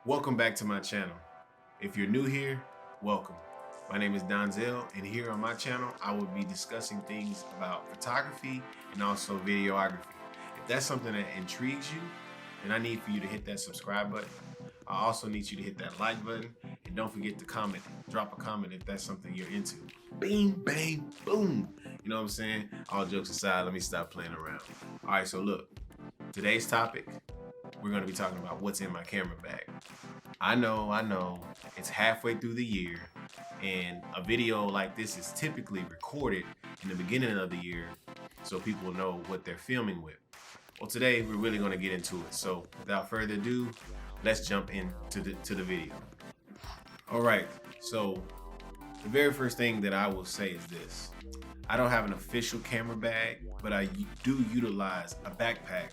Welcome back to my channel. If you're new here, welcome. My name is Donzel, and here on my channel, I will be discussing things about photography and also videography. If that's something that intrigues you, then I need for you to hit that subscribe button. I also need you to hit that like button, and don't forget to comment. Drop a comment if that's something you're into. Bing, bang, boom. You know what I'm saying? All jokes aside, let me stop playing around. All right, so look, today's topic, we're gonna be talking about what's in my camera bag. I know, it's halfway through the year, and a video like this is typically recorded in the beginning of the year so people know what they're filming with. Well, today we're really gonna get into it. So without further ado, let's jump into the video. All right, so the very first thing that I will say is this. I don't have an official camera bag, but I do utilize a backpack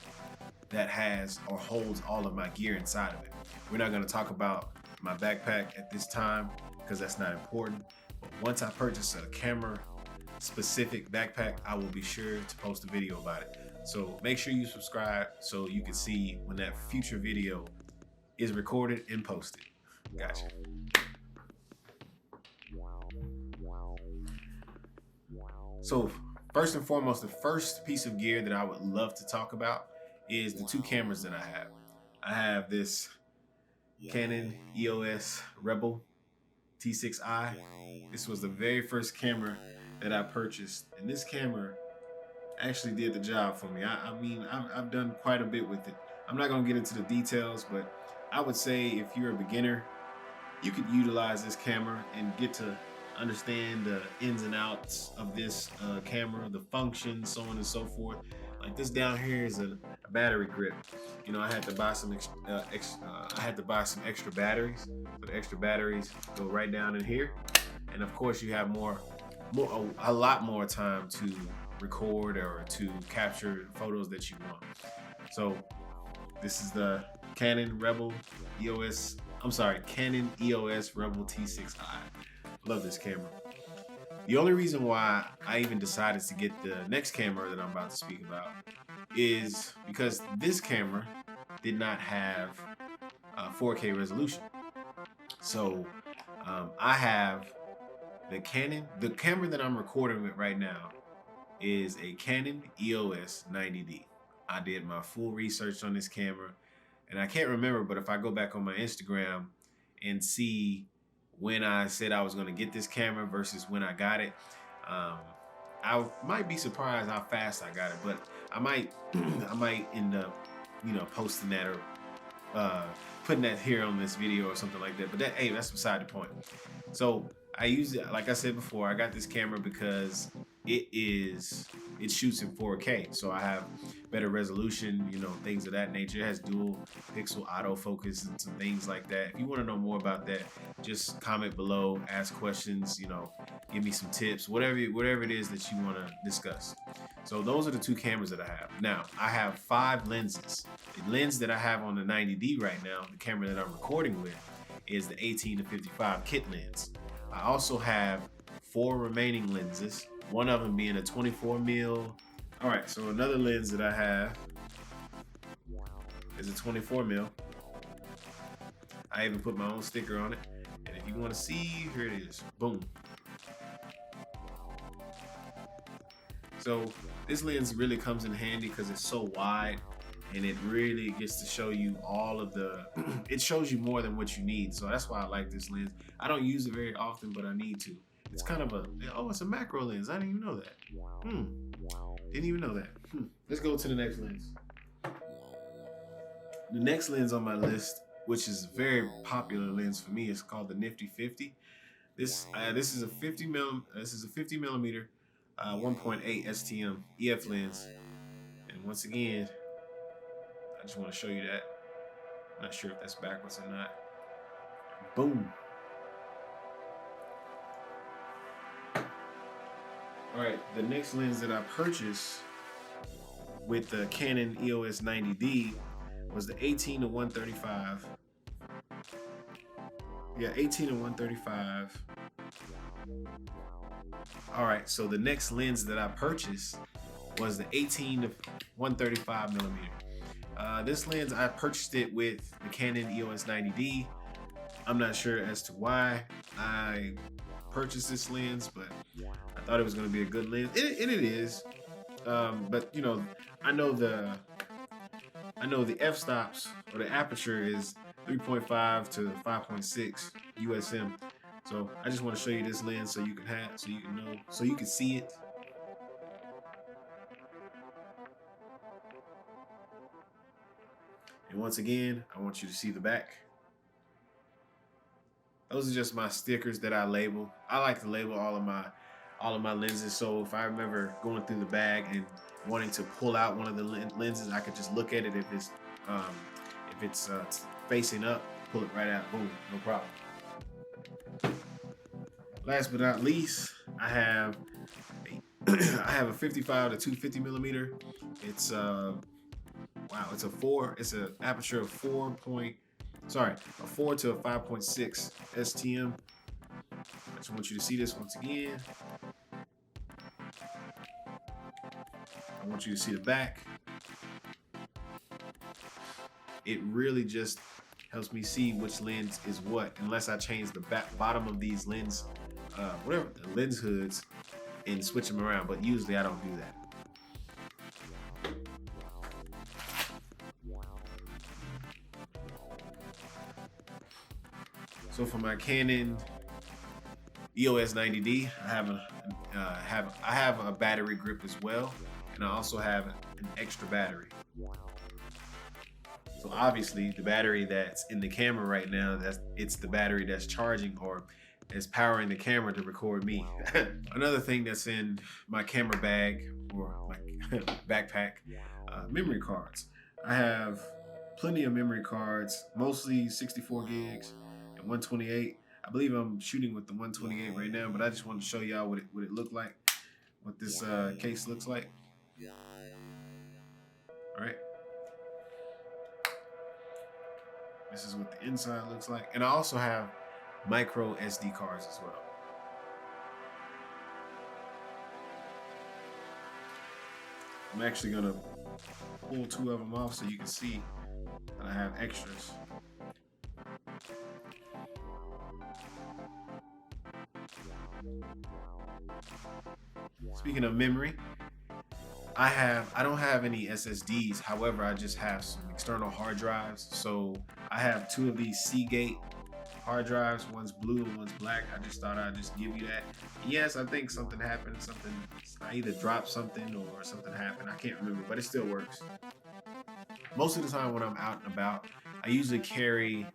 that has or holds all of my gear inside of it. We're not going to talk about my backpack at this time because that's not important. But once I purchase a camera specific backpack, I will be sure to post a video about it. So make sure you subscribe so you can see when that future video is recorded and posted. Gotcha. So first and foremost, the first piece of gear that I would love to talk about is the two cameras that I have. I have this Canon EOS Rebel T6i. This was the very first camera that I purchased, and this camera actually did the job for me. I've done quite a bit with it. I'm not gonna get into the details, but I would say if you're a beginner, you could utilize this camera and get to understand the ins and outs of this camera, the functions, so on and so forth. Like this down here is a battery grip. You know, I had to buy some extra batteries. So the extra batteries go right down in here, and of course you have a lot more time to record or to capture photos that you want. So this is the Canon EOS Rebel T6i. Love this camera. The only reason why I even decided to get the next camera that I'm about to speak about is because this camera did not have 4K resolution. So I have the camera that I'm recording with right now is a Canon EOS 90D. I did my full research on this camera, and I can't remember, but if I go back on my Instagram and see when I said I was going to get this camera versus when I got it, I might be surprised how fast I got it, but I might end up, posting that or putting that here on this video or something like that. But that's beside the point. So I use it, like I said before, I got this camera because it shoots in 4K, so I have better resolution, things of that nature. It has dual pixel autofocus and some things like that. If you want to know more about that, just comment below, ask questions, give me some tips, whatever it is that you want to discuss. So those are the two cameras that I have. Now, I have 5 lenses. The lens that I have on the 90D right now, the camera that I'm recording with, is the 18-55 kit lens. I also have 4 remaining lenses, one of them being a 24mm. All right, so another lens that I have is a 24mm. I even put my own sticker on it. And if you want to see, here it is. Boom. So this lens really comes in handy because it's so wide, and it really gets to show you all of it shows you more than what you need. So that's why I like this lens. I don't use it very often, but I need to. It's kind of it's a macro lens. I didn't even know that. Didn't even know that. Let's go to the next lens. The next lens on my list, which is a very popular lens for me, is called the Nifty 50. This is a 50 millimeter 1.8 STM EF lens. And once again, I just want to show you that. I'm not sure if that's backwards or not. Boom. All right, the next lens that I purchased with the Canon EOS 90D was the 18-135. Yeah, 18-135. All right, so the next lens that I purchased was the 18-135 millimeter. This lens, I purchased it with the Canon EOS 90D. I'm not sure as to why I purchased this lens, but I thought it was going to be a good lens, and it is. But you know, I know the f-stops, or the aperture, is 3.5 to 5.6 USM. So I just want to show you this lens so you can know, so you can see it. And once again, I want you to see the back. Those are just my stickers that I label. I like to label all of my lenses, so if I remember going through the bag and wanting to pull out one of the lenses, I could just look at it. If it's facing up, pull it right out. Boom, no problem. Last but not least, I have a 55 to 250 millimeter. It's it's an aperture of 4 to a 5.6 STM. I just want you to see this once again. I want you to see the back. It really just helps me see which lens is what, unless I change the bottom of these lens, the lens hoods, and switch them around. But usually I don't do that. So for my Canon EOS 90D, I have a battery grip as well, and I also have an extra battery. So obviously, the battery that's in the camera right now, it's the battery that's charging or is powering the camera to record me. Another thing that's in my camera bag, or my backpack, memory cards. I have plenty of memory cards, mostly 64 gigs and 128. I believe I'm shooting with the 128 right now, but I just want to show y'all what it looked like, what this case looks like. All right. This is what the inside looks like. And I also have micro SD cards as well. I'm actually gonna pull 2 of them off so you can see that I have extras. Speaking of memory, I don't have any SSDs. However, I just have some external hard drives. So I have 2 of these Seagate hard drives. One's blue and one's black. I just thought I'd just give you that. Yes, I think something happened. I either dropped something or something happened. I can't remember, but it still works. Most of the time when I'm out and about, I usually carry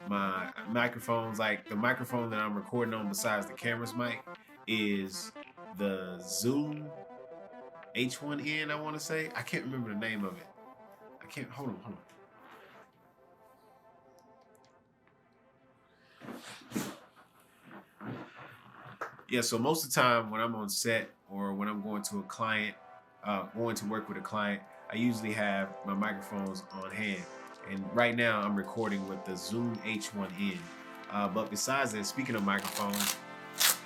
my microphones. Like the microphone that I'm recording on besides the camera's mic is the Zoom H1N, I want to say. I can't remember the name of it. Hold on. Yeah, so most of the time when I'm on set or when I'm going to a client, going to work with a client, I usually have my microphones on hand. And right now I'm recording with the Zoom H1N. But besides that, speaking of microphones,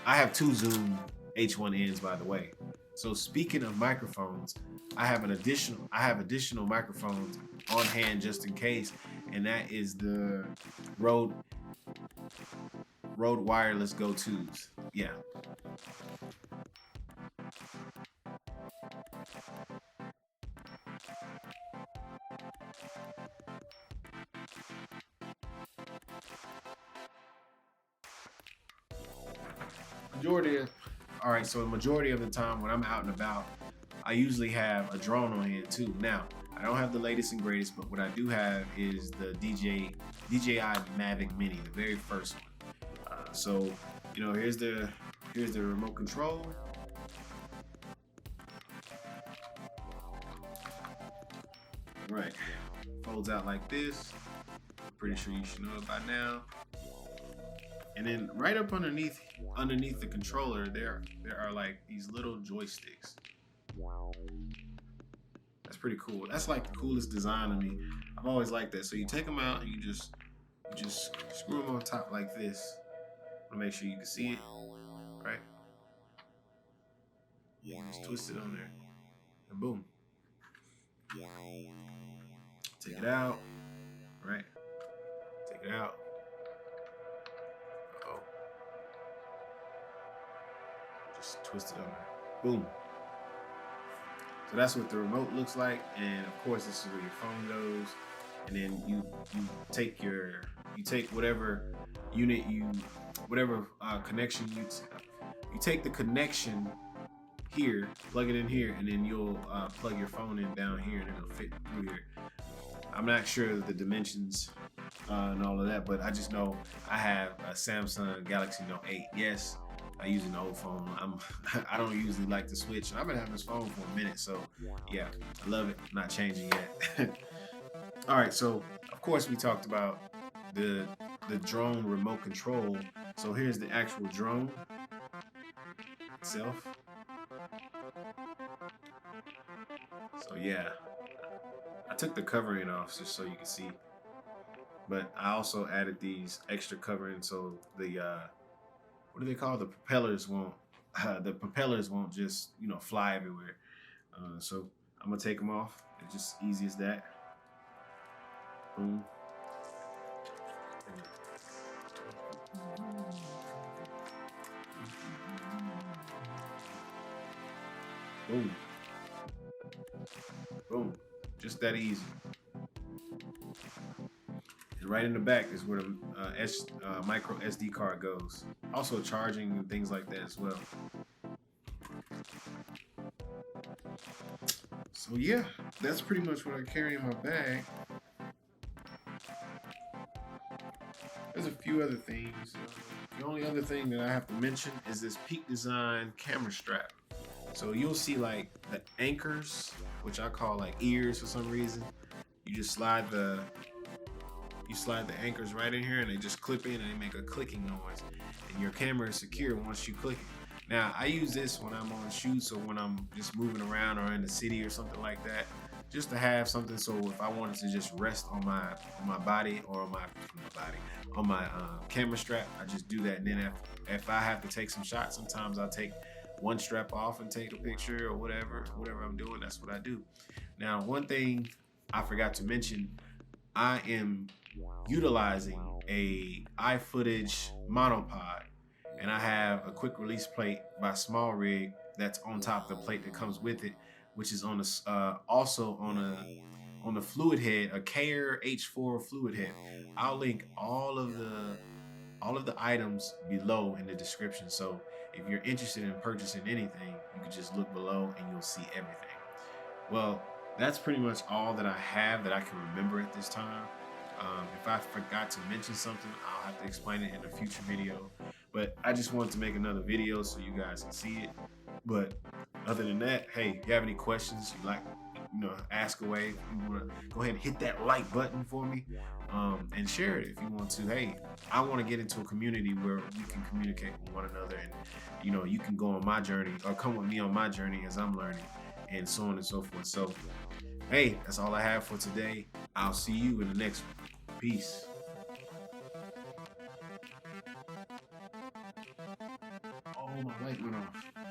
I have 2 Zoom H1Ns, by the way. So speaking of microphones, I have additional microphones on hand just in case, and that is the Rode Wireless Go-Tos. Yeah. So the majority of the time when I'm out and about, I usually have a drone on hand too. Now, I don't have the latest and greatest, but what I do have is the DJI Mavic Mini, the very first one. So, you know, here's the remote control. Right, folds out like this. I'm pretty sure you should know it by now. And then right up underneath the controller, there are like these little joysticks. That's pretty cool. That's like the coolest design to me. I've always liked that. So you take them out and you just screw them on top like this. To make sure you can see it, right? You just twist it on there, and boom. Take it out. Right. Take it out. Uh-oh. Just twist it over. Boom. So that's what the remote looks like, and of course this is where your phone goes. And then you take whatever unit whatever connection you take the connection here, plug it in here, and then you'll plug your phone in down here, and it'll fit through here. I'm not sure of the dimensions and all of that, but I just know I have a Samsung Galaxy Note 8. Yes, I use an old phone. I don't usually like to switch. I've been having this phone for a minute, so yeah, I love it. Not changing yet. All right, so of course we talked about the drone remote control. So here's the actual drone itself. So yeah, I took the covering off just so you can see, but I also added these extra covering so the what do they call, the propellers won't just fly everywhere. So I'm gonna take them off. It's just easy as that. Boom. Boom. Boom. Just that easy. And right in the back is where the micro SD card goes. Also charging and things like that as well. So yeah, that's pretty much what I carry in my bag. There's a few other things. The only other thing that I have to mention is this Peak Design camera strap. So you'll see like the anchors, which I call like ears for some reason. You just slide the anchors right in here, and they just clip in and they make a clicking noise. And your camera is secure once you click it. Now I use this when I'm on shoots or when I'm just moving around or in the city or something like that, just to have something. So if I wanted to just rest on my body or on my camera strap, I just do that. And then if I have to take some shots, sometimes I'll take one strap off and take a picture or whatever I'm doing. That's what I do. Now, one thing I forgot to mention, I am utilizing a iFootage monopod, and I have a quick release plate by Small Rig that's on top of the plate that comes with it, which is on the also on the fluid head, a Care H4 fluid head. I'll link all of the items below in the description. So if you're interested in purchasing anything, you can just look below and you'll see everything. Well, that's pretty much all that I have that I can remember at this time. If I forgot to mention something, I'll have to explain it in a future video. But I just wanted to make another video so you guys can see it. But other than that, hey, if you have any questions, you like, ask away. If you want to go ahead and hit that like button for me, and share it if you want to. Hey, I want to get into a community where we can communicate with one another, and you can go on my journey or come with me on my journey as I'm learning, and so on and so forth. So hey, that's all I have for today. I'll see you in the next one. Peace. Oh, my light went off.